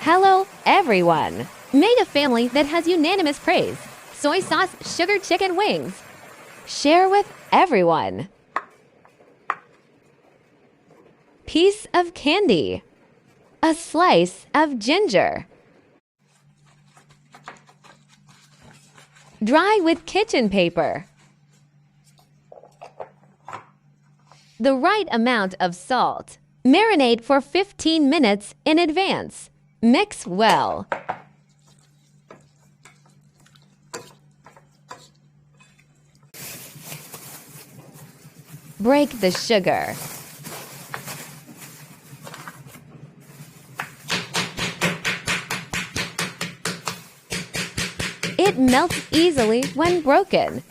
Hello, everyone! Made a family that has unanimous praise. Soy sauce sugar chicken wings. Share with everyone. Piece of candy. A slice of ginger. Dry with kitchen paper. The right amount of salt. Marinate for 15 minutes in advance. Mix well. Break the sugar. It melts easily when broken.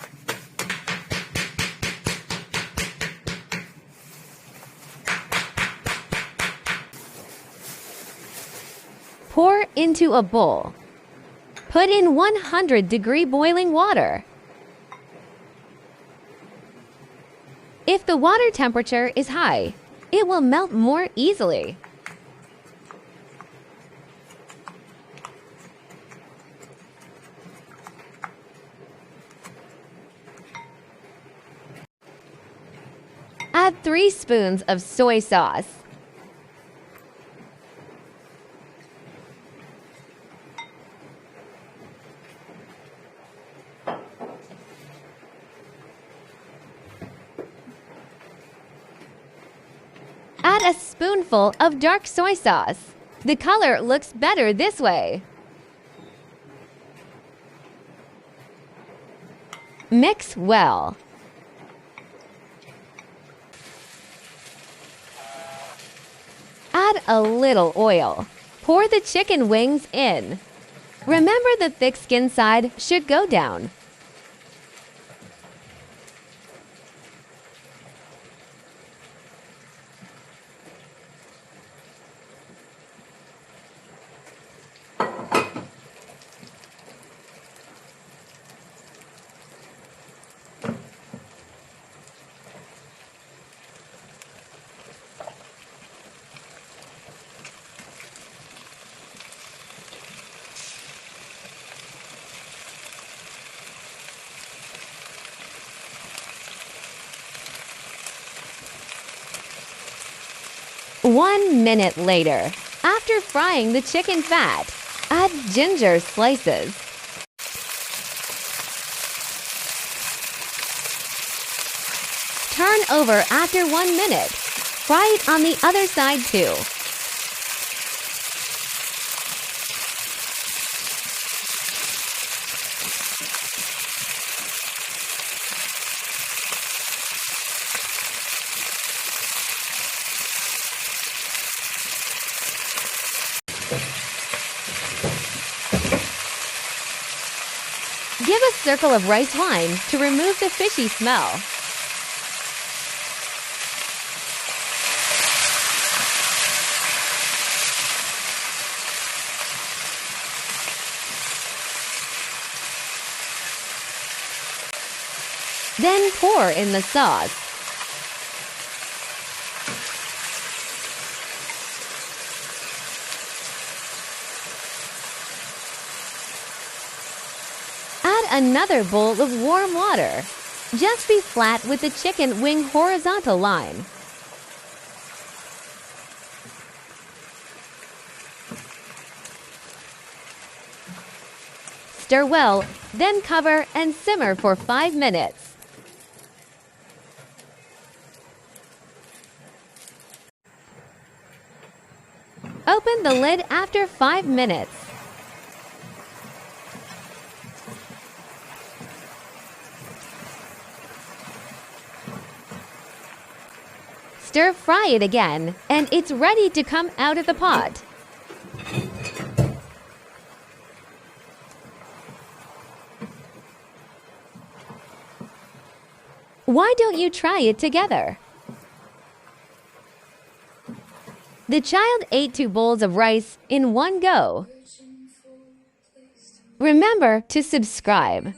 Pour into a bowl. Put in 100-degree boiling water. If the water temperature is high, it will melt more easily. Add 3 spoons of soy sauce. Add a spoonful of dark soy sauce. The color looks better this way. Mix well. Add a little oil. Pour the chicken wings in. Remember, the thick skin side should go down. One minute later, after frying the chicken fat, add ginger slices. Turn over after 1 minute. Fry it on the other side too. Give a circle of rice wine to remove the fishy smell. Then pour in the sauce. Add another bowl of warm water. Just be flat with the chicken wing horizontal line. Stir well, then cover and simmer for 5 minutes. Open the lid after 5 minutes. Stir fry it again, and it's ready to come out of the pot. Why don't you try it together? The child ate 2 bowls of rice in one go. Remember to subscribe.